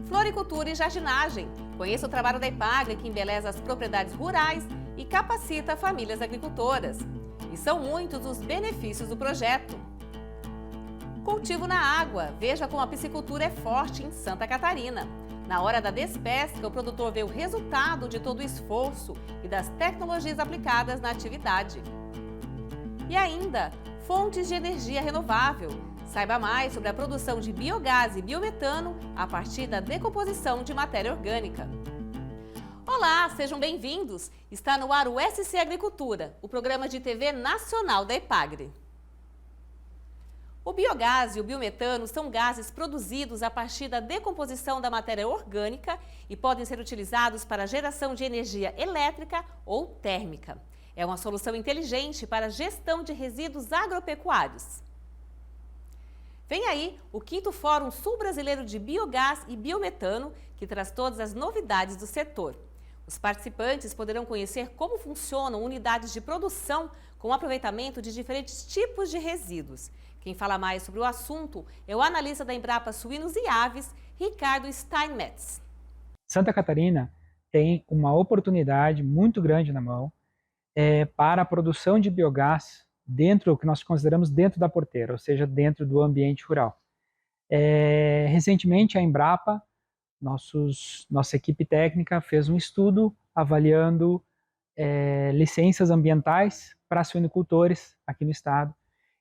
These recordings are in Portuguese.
floricultura e jardinagem. Conheça o trabalho da Epagre, que embeleza as propriedades rurais e capacita famílias agricultoras. E são muitos os benefícios do projeto. Cultivo na água. Veja como a piscicultura é forte em Santa Catarina. Na hora da despesca, o produtor vê o resultado de todo o esforço e das tecnologias aplicadas na atividade. E ainda, fontes de energia renovável. Saiba mais sobre a produção de biogás e biometano a partir da decomposição de matéria orgânica. Olá, sejam bem-vindos! Está no ar o SC Agricultura, o programa de TV nacional da Epagre. O biogás e o biometano são gases produzidos a partir da decomposição da matéria orgânica e podem ser utilizados para a geração de energia elétrica ou térmica. É uma solução inteligente para a gestão de resíduos agropecuários. Vem aí o 5º Fórum Sul-Brasileiro de Biogás e Biometano, que traz todas as novidades do setor. Os participantes poderão conhecer como funcionam unidades de produção com aproveitamento de diferentes tipos de resíduos. Quem fala mais sobre o assunto é o analista da Embrapa Suínos e Aves, Ricardo Steinmetz. Santa Catarina tem uma oportunidade muito grande na mão para a produção de biogás dentro, o que nós consideramos dentro da porteira, ou seja, dentro do ambiente rural. Recentemente a Embrapa, nossa equipe técnica fez um estudo avaliando licenças ambientais para suinocultores aqui no estado.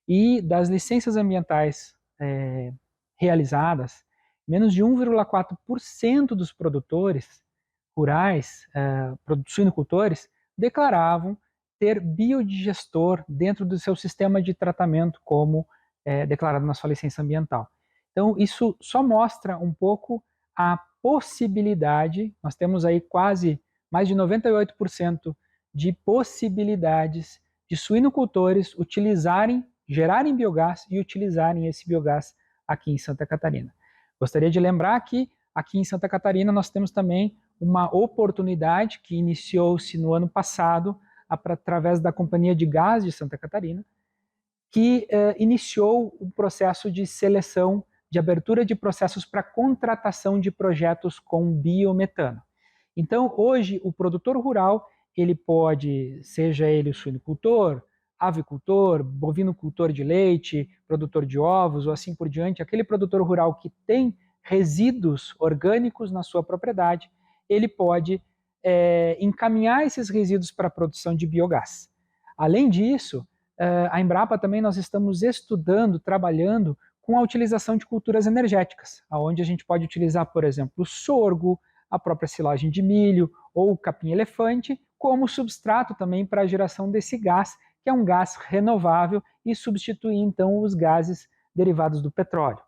E das licenças ambientais realizadas, menos de 1,4% dos produtores rurais, suinocultores, declaravam ter biodigestor dentro do seu sistema de tratamento, como declarado na sua licença ambiental. Então, isso só mostra um pouco a possibilidade, nós temos aí mais de 98% de possibilidades de suinocultores gerarem biogás e utilizarem esse biogás aqui em Santa Catarina. Gostaria de lembrar que aqui em Santa Catarina nós temos também uma oportunidade que iniciou-se no ano passado através da Companhia de Gás de Santa Catarina, que iniciou o processo de seleção, de abertura de processos para contratação de projetos com biometano. Então, hoje, o produtor rural, ele pode, seja ele o suinocultor, avicultor, bovinocultor de leite, produtor de ovos ou assim por diante, aquele produtor rural que tem resíduos orgânicos na sua propriedade, ele pode encaminhar esses resíduos para a produção de biogás. Além disso, a Embrapa também nós estamos estudando, trabalhando com a utilização de culturas energéticas, onde a gente pode utilizar, por exemplo, o sorgo, a própria silagem de milho ou o capim-elefante como substrato também para a geração desse gás, que é um gás renovável, e substituir então os gases derivados do petróleo.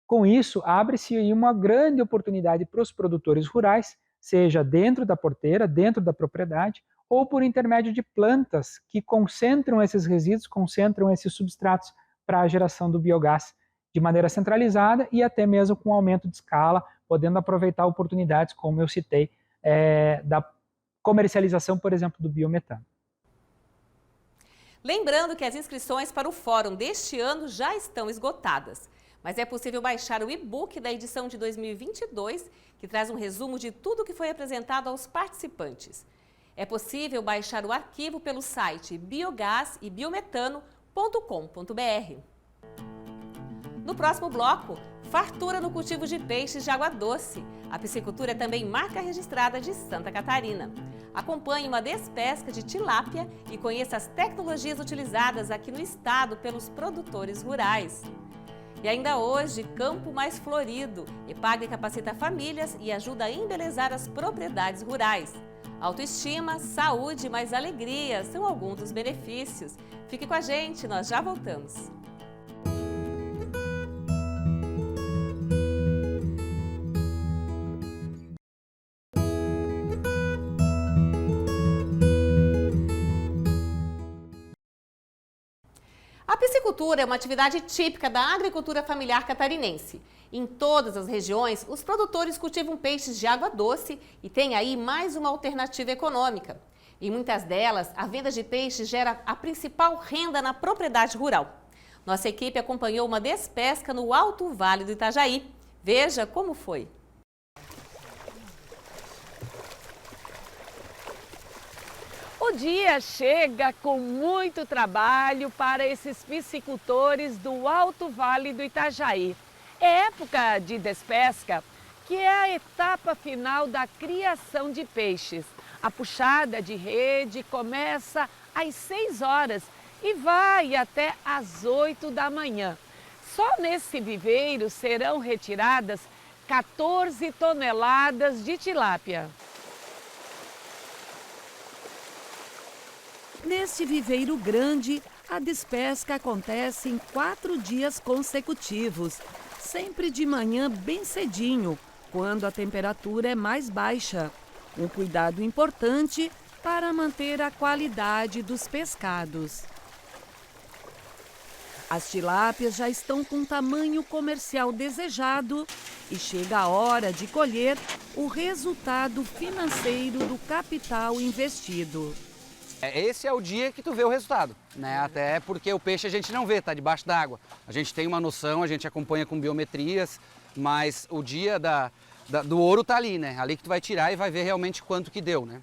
Com isso, abre-se aí uma grande oportunidade para os produtores rurais, seja dentro da porteira, dentro da propriedade, ou por intermédio de plantas que concentram esses resíduos, concentram esses substratos para a geração do biogás de maneira centralizada e até mesmo com aumento de escala, podendo aproveitar oportunidades, como eu citei, da comercialização, por exemplo, do biometano. Lembrando que as inscrições para o fórum deste ano já estão esgotadas, mas é possível baixar o e-book da edição de 2022, que traz um resumo de tudo que foi apresentado aos participantes. É possível baixar o arquivo pelo site biogaseBiometano.com.br. No próximo bloco, fartura no cultivo de peixes de água doce. A piscicultura é também marca registrada de Santa Catarina. Acompanhe uma despesca de tilápia e conheça as tecnologias utilizadas aqui no estado pelos produtores rurais. E ainda hoje, campo mais florido. Epagre capacita famílias e ajuda a embelezar as propriedades rurais. Autoestima, saúde e mais alegria são alguns dos benefícios. Fique com a gente, nós já voltamos. A piscicultura é uma atividade típica da agricultura familiar catarinense. Em todas as regiões, os produtores cultivam peixes de água doce e tem aí mais uma alternativa econômica. Em muitas delas, a venda de peixes gera a principal renda na propriedade rural. Nossa equipe acompanhou uma despesca no Alto Vale do Itajaí. Veja como foi. O dia chega com muito trabalho para esses piscicultores do Alto Vale do Itajaí. É época de despesca, que é a etapa final da criação de peixes. A puxada de rede começa às 6 horas e vai até às 8 da manhã. Só nesse viveiro serão retiradas 14 toneladas de tilápia. Neste viveiro grande, a despesca acontece em 4 dias consecutivos, sempre de manhã bem cedinho, quando a temperatura é mais baixa. Um cuidado importante para manter a qualidade dos pescados. As tilápias já estão com tamanho comercial desejado e chega a hora de colher o resultado financeiro do capital investido. Esse é o dia que tu vê o resultado, né? Até porque o peixe a gente não vê, tá debaixo d'água. A gente tem uma noção, a gente acompanha com biometrias, mas o dia do ouro tá ali, né? Ali que tu vai tirar e vai ver realmente quanto que deu, né?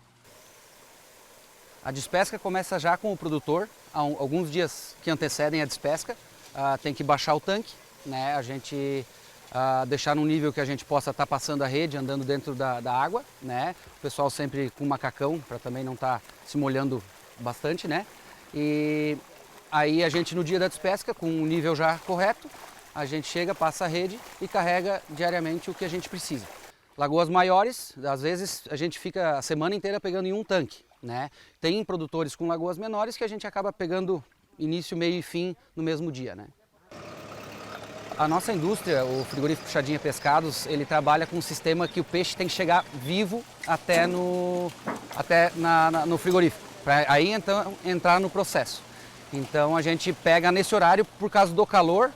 A despesca começa já com o produtor, alguns dias que antecedem a despesca. Tem que baixar o tanque, né? A gente deixar num nível que a gente possa estar passando a rede, andando dentro da água, né? O pessoal sempre com macacão, para também não estar se molhando bastante, né? E aí a gente no dia da despesca, com o nível já correto, a gente chega, passa a rede e carrega diariamente o que a gente precisa. Lagoas maiores, às vezes a gente fica a semana inteira pegando em um tanque, né? Tem produtores com lagoas menores que a gente acaba pegando início, meio e fim no mesmo dia, né? A nossa indústria, o frigorífico Puxadinha Pescados, ele trabalha com um sistema que o peixe tem que chegar vivo até no frigorífico, para aí então entrar no processo. Então a gente pega nesse horário por causa do calor,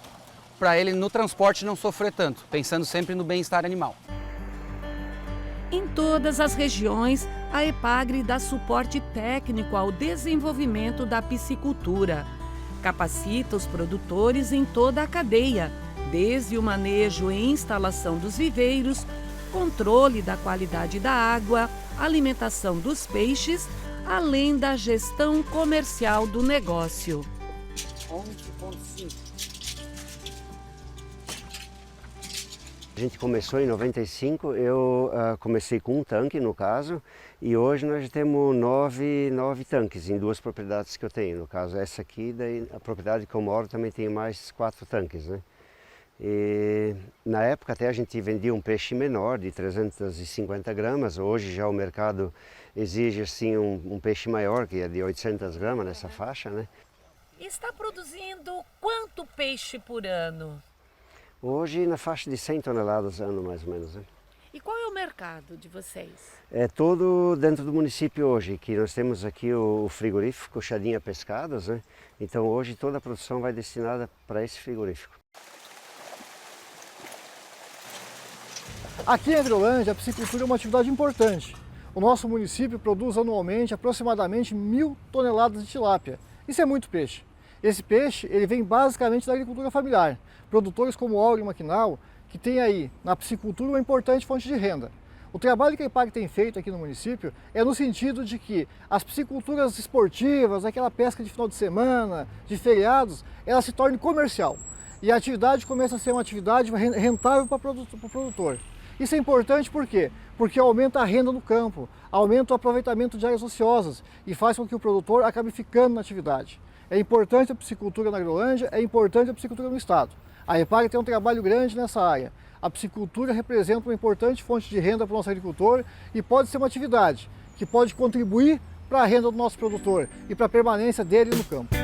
para ele no transporte não sofrer tanto, pensando sempre no bem-estar animal. Em todas as regiões, a EPAGRE dá suporte técnico ao desenvolvimento da piscicultura. Capacita os produtores em toda a cadeia, desde o manejo e instalação dos viveiros, controle da qualidade da água, alimentação dos peixes, além da gestão comercial do negócio. 11,5. A gente começou em 95, eu comecei com um tanque no caso, e hoje nós temos nove tanques em 2 propriedades que eu tenho. No caso essa aqui, daí a propriedade que eu moro também tem mais 4 tanques, né? E na época até a gente vendia um peixe menor, de 350 gramas, hoje já o mercado exige assim um peixe maior, que é de 800 gramas nessa faixa, né? Está produzindo quanto peixe por ano? Hoje na faixa de 100 toneladas ano mais ou menos, né? E qual é o mercado de vocês? É todo dentro do município hoje, que nós temos aqui o frigorífico Puxadinha Pescados, né? Então hoje toda a produção vai destinada para esse frigorífico. Aqui em Agrolândia, a piscicultura é uma atividade importante. O nosso município produz anualmente aproximadamente 1.000 toneladas de tilápia. Isso é muito peixe. Esse peixe ele vem basicamente da agricultura familiar. Produtores como Áureo e Maquinal, que tem aí na piscicultura uma importante fonte de renda. O trabalho que a EPAGRE tem feito aqui no município é no sentido de que as pisciculturas esportivas, aquela pesca de final de semana, de feriados, ela se torne comercial. E a atividade começa a ser uma atividade rentável para o produtor. Isso é importante por quê? Porque aumenta a renda no campo, aumenta o aproveitamento de áreas ociosas e faz com que o produtor acabe ficando na atividade. É importante a piscicultura na Agrolândia, é importante a piscicultura no estado. A EPAGRE tem um trabalho grande nessa área. A piscicultura representa uma importante fonte de renda para o nosso agricultor e pode ser uma atividade que pode contribuir para a renda do nosso produtor e para a permanência dele no campo.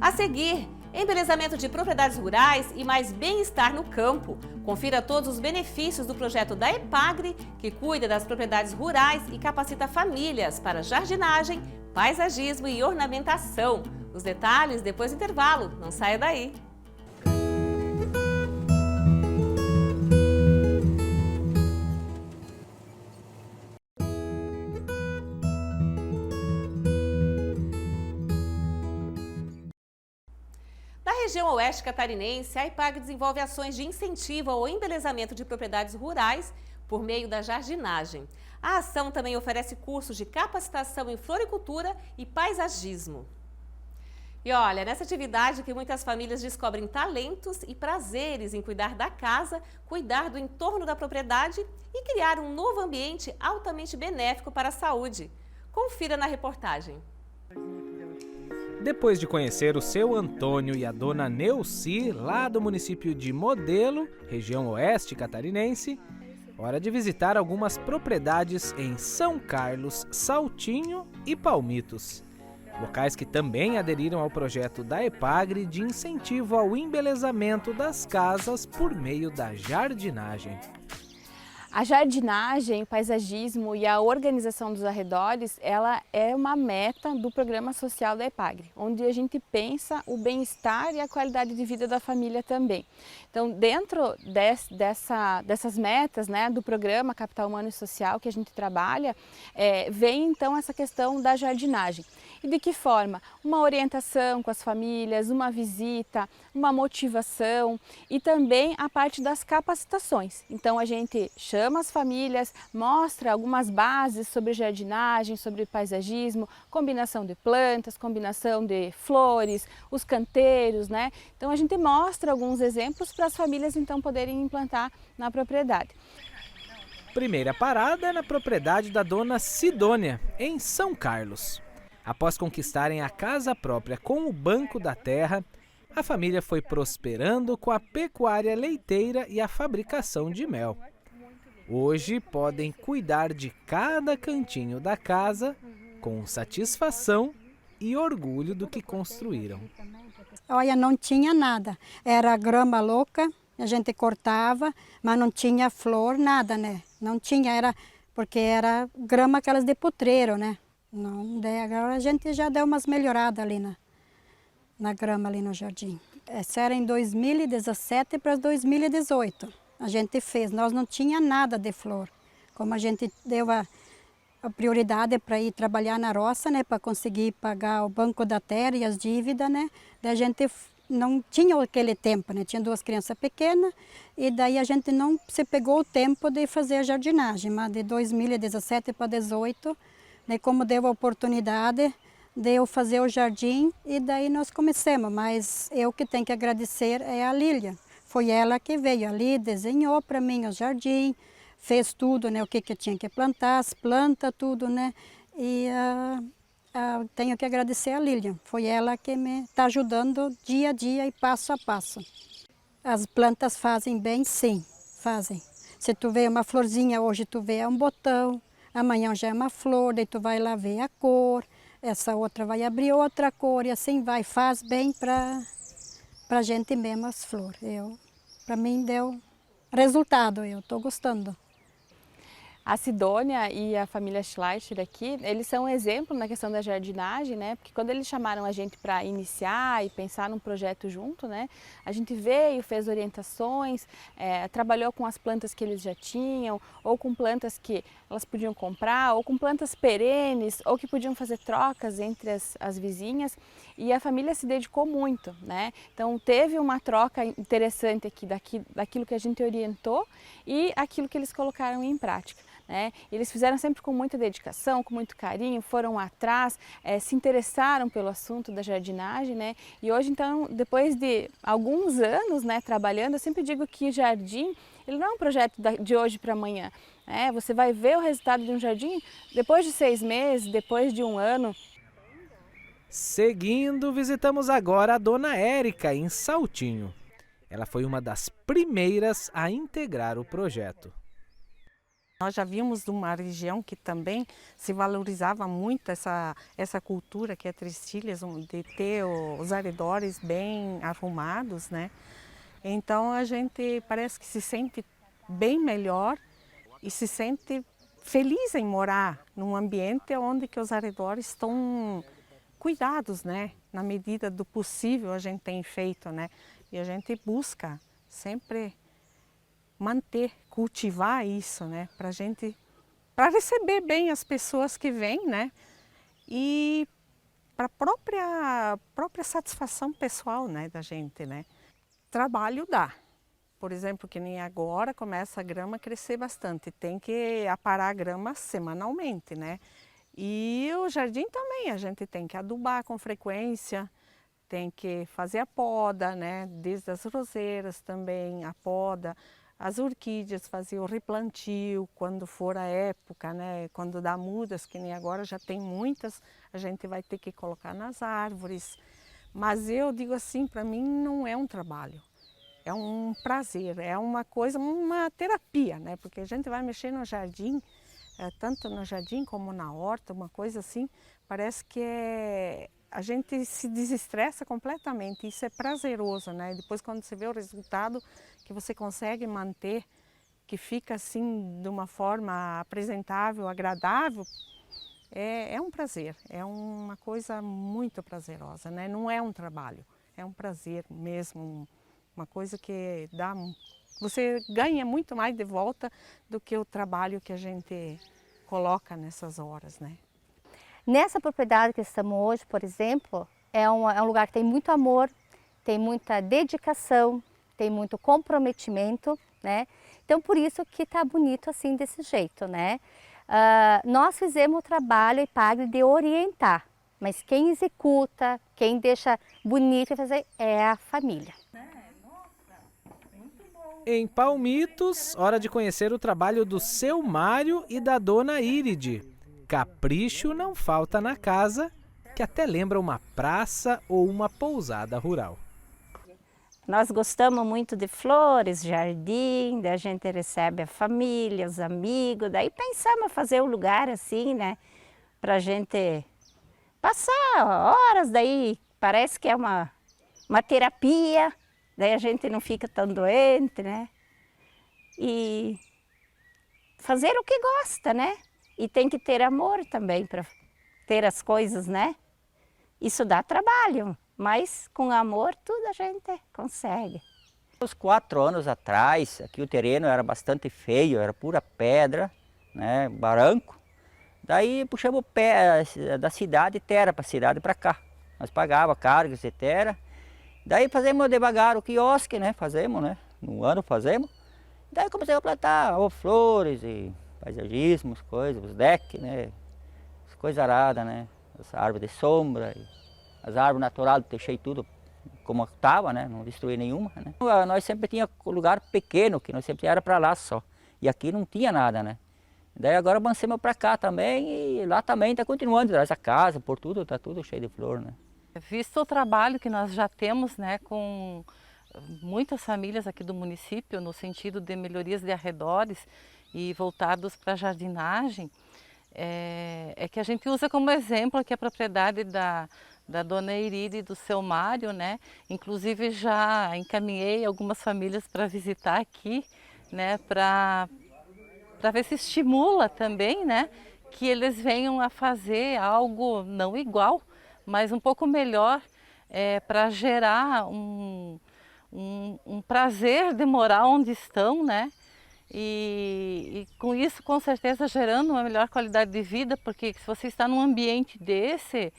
A seguir, embelezamento de propriedades rurais e mais bem-estar no campo. Confira todos os benefícios do projeto da EPAGRE, que cuida das propriedades rurais e capacita famílias para jardinagem, paisagismo e ornamentação. Os detalhes depois do intervalo. Não saia daí! Na região oeste catarinense, a EPAGRE desenvolve ações de incentivo ao embelezamento de propriedades rurais por meio da jardinagem. A ação também oferece cursos de capacitação em floricultura e paisagismo. E olha, nessa atividade que muitas famílias descobrem talentos e prazeres em cuidar da casa, cuidar do entorno da propriedade e criar um novo ambiente altamente benéfico para a saúde. Confira na reportagem. Depois de conhecer o seu Antônio e a dona Neuci, lá do município de Modelo, região oeste catarinense, hora de visitar algumas propriedades em São Carlos, Saltinho e Palmitos. Locais que também aderiram ao projeto da EPAGRE de incentivo ao embelezamento das casas por meio da jardinagem. A jardinagem, o paisagismo e a organização dos arredores, ela é uma meta do programa social da EPAGRE, onde a gente pensa o bem-estar e a qualidade de vida da família também. Então, dentro dessas metas, né, do programa Capital Humano e Social que a gente trabalha, vem então essa questão da jardinagem. E de que forma? Uma orientação com as famílias, uma visita, uma motivação e também a parte das capacitações. Então a gente chama as famílias, mostra algumas bases sobre jardinagem, sobre paisagismo, combinação de plantas, combinação de flores, os canteiros, né? Então a gente mostra alguns exemplos para as famílias então poderem implantar na propriedade. Primeira parada é na propriedade da dona Sidônia, em São Carlos. Após conquistarem a casa própria com o Banco da Terra, a família foi prosperando com a pecuária leiteira e a fabricação de mel. Hoje podem cuidar de cada cantinho da casa com satisfação e orgulho do que construíram. Olha, não tinha nada. Era grama louca, a gente cortava, mas não tinha flor, nada, né? Não tinha, era porque era grama aquelas de potreiro, né? Não, agora a gente já deu umas melhoradas ali na grama ali no jardim. Essa era em 2017 para 2018. A gente fez, nós não tinha nada de flor. Como a gente deu a prioridade para ir trabalhar na roça, né, para conseguir pagar o Banco da Terra e as dívidas, né, daí a gente não tinha aquele tempo, né, tinha duas crianças pequenas e daí a gente não se pegou o tempo de fazer a jardinagem, mas de 2017 para 2018, né, como deu a oportunidade de eu fazer o jardim e daí nós começamos, mas eu que tenho que agradecer é a Lília. Foi ela que veio ali, desenhou para mim o jardim, fez tudo, né, o que eu tinha que plantar, as plantas, tudo, né, e tenho que agradecer a Lília. Foi ela que me está ajudando dia a dia e passo a passo. As plantas fazem bem, sim, fazem. Se tu vê uma florzinha hoje, tu vê um botão, amanhã já é uma flor, daí tu vai lá ver a cor, essa outra vai abrir outra cor e assim vai, faz bem para a gente mesmo as flores. Para mim deu resultado, eu estou gostando. A Sidônia e a família Schleicher aqui, eles são um exemplo na questão da jardinagem, né? Porque quando eles chamaram a gente para iniciar e pensar num projeto junto, né? A gente veio, fez orientações, trabalhou com as plantas que eles já tinham, ou com plantas que elas podiam comprar, ou com plantas perenes, ou que podiam fazer trocas entre as vizinhas. E a família se dedicou muito, né? Então teve uma troca interessante aqui daquilo que a gente orientou e aquilo que eles colocaram em prática. Eles fizeram sempre com muita dedicação, com muito carinho, foram atrás, se interessaram pelo assunto da jardinagem, né? E hoje, então, depois de alguns anos, né, trabalhando, eu sempre digo que o jardim, ele não é um projeto de hoje para amanhã. Você vai ver o resultado de um jardim depois de 6 meses, depois de 1 ano. Seguindo, visitamos agora a dona Érica, em Saltinho. Ela foi uma das primeiras a integrar o projeto. Nós já vimos de uma região que também se valorizava muito essa cultura que é Trestilhas, de ter os arredores bem arrumados, né? Então a gente parece que se sente bem melhor e se sente feliz em morar num ambiente onde que os arredores estão cuidados, né? Na medida do possível a gente tem feito, né? E a gente busca sempre manter, cultivar isso, né? Para receber bem as pessoas que vêm, né? E para a própria satisfação pessoal, né, da gente, né? Trabalho dá. Por exemplo, que nem agora começa a grama a crescer bastante, tem que aparar a grama semanalmente, né? E o jardim também, a gente tem que adubar com frequência, tem que fazer a poda, né? Desde as roseiras também, a poda, as orquídeas, fazer o replantio quando for a época, né? Quando dá mudas, que nem agora já tem muitas, a gente vai ter que colocar nas árvores. Mas eu digo assim, para mim não é um trabalho. É um prazer, é uma coisa, uma terapia, né? Porque a gente vai mexer no jardim, tanto no jardim como na horta, uma coisa assim, parece que a gente se desestressa completamente, isso é prazeroso, né? Depois quando você vê o resultado que você consegue manter, que fica assim de uma forma apresentável, agradável, é um prazer, é uma coisa muito prazerosa, né? Não é um trabalho, é um prazer mesmo, uma coisa que dá, você ganha muito mais de volta do que o trabalho que a gente coloca nessas horas, né? Nessa propriedade que estamos hoje, por exemplo, é um lugar que tem muito amor, tem muita dedicação, tem muito comprometimento, né? Então por isso que está bonito assim desse jeito, né? Nós fizemos o trabalho, IPAGRE, de orientar, mas quem executa, quem deixa bonito fazer é a família. Em Palmitos, hora de conhecer o trabalho do seu Mário e da dona Iride. Capricho não falta na casa, que até lembra uma praça ou uma pousada rural. Nós gostamos muito de flores, jardim, daí a gente recebe a família, os amigos, daí pensamos em fazer um lugar assim, né, pra gente passar horas, daí parece que é uma terapia, daí a gente não fica tão doente, né, e fazer o que gosta, né, e tem que ter amor também para ter as coisas, né, isso dá trabalho. Mas com amor tudo a gente consegue. Uns 4 anos atrás, aqui o terreno era bastante feio, era pura pedra, né, branco. Daí puxamos o pé da cidade terra para a cidade para cá. Nós pagava cargas de terra. Daí fazemos devagar o quiosque, né, fazemos, né, no ano fazemos. Daí comecei a plantar flores e paisagismo, coisas, os decks, né, as coisas aradas, né, as árvores de sombra. As árvores naturais, deixei tudo como estava, né? Não destruí nenhuma, né? Nós sempre tinha lugar pequeno, que nós sempre era para lá só. E aqui não tinha nada, né? Daí agora avancemos para cá também e lá também está continuando. Essa casa, por tudo, está tudo cheio de flor, né? Visto o trabalho que nós já temos, né, com muitas famílias aqui do município, no sentido de melhorias de arredores e voltados para a jardinagem, é que a gente usa como exemplo aqui a propriedade da dona Iride e do seu Mário, né? Inclusive já encaminhei algumas famílias para visitar aqui, né? Para ver se estimula também, né? Que eles venham a fazer algo não igual, mas um pouco melhor, para gerar um prazer de morar onde estão, né? E com isso, com certeza, gerando uma melhor qualidade de vida, porque se você está num ambiente desse,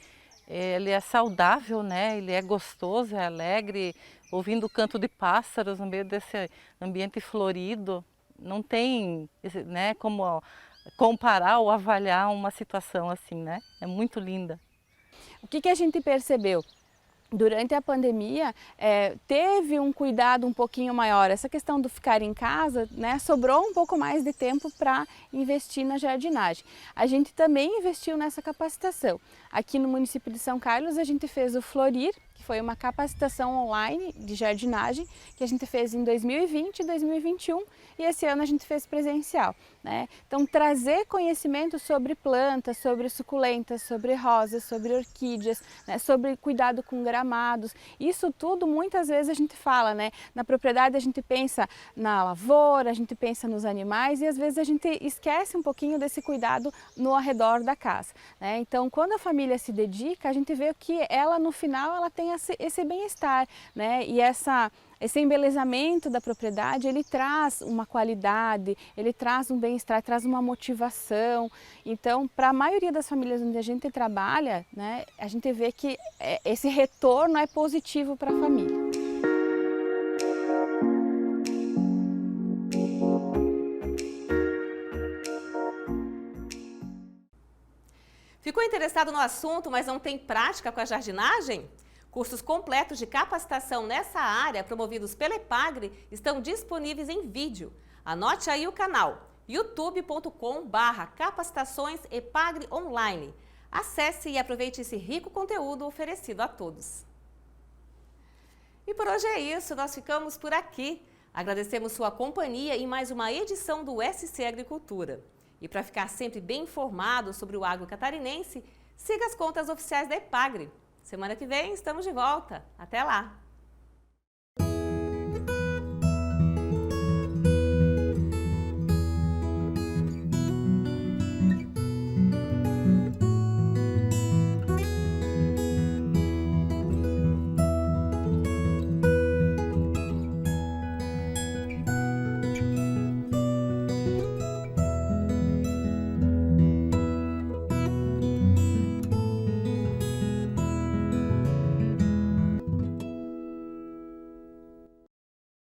ele é saudável, né? Ele é gostoso, é alegre, ouvindo o canto de pássaros no meio desse ambiente florido. Não tem, né, como comparar ou avaliar uma situação assim, né? É muito linda. O que a gente percebeu? Durante a pandemia, teve um cuidado um pouquinho maior. Essa questão do ficar em casa, né, sobrou um pouco mais de tempo para investir na jardinagem. A gente também investiu nessa capacitação. Aqui no município de São Carlos, a gente fez o Florir, que que foi uma capacitação online de jardinagem que a gente fez em 2020 e 2021 e esse ano a gente fez presencial, né? Então trazer conhecimento sobre plantas, sobre suculentas, sobre rosas, sobre orquídeas, né? Sobre cuidado com gramados, isso tudo muitas vezes a gente fala, né? Na propriedade a gente pensa na lavoura, a gente pensa nos animais e às vezes a gente esquece um pouquinho desse cuidado no arredor da casa, né? Então quando a família se dedica, a gente vê que ela no final ela tem esse bem-estar, né? E esse embelezamento da propriedade, ele traz uma qualidade, ele traz um bem-estar, traz uma motivação. Então, para a maioria das famílias onde a gente trabalha, né, a gente vê que esse retorno é positivo para a família. Ficou interessado no assunto, mas não tem prática com a jardinagem? Cursos completos de capacitação nessa área, promovidos pela EPAGRE, estão disponíveis em vídeo. Anote aí o canal youtube.com/capacitações EPAGRE online. Acesse e aproveite esse rico conteúdo oferecido a todos. E por hoje é isso, nós ficamos por aqui. Agradecemos sua companhia em mais uma edição do SC Agricultura. E para ficar sempre bem informado sobre o agro catarinense, siga as contas oficiais da EPAGRE. Semana que vem estamos de volta. Até lá!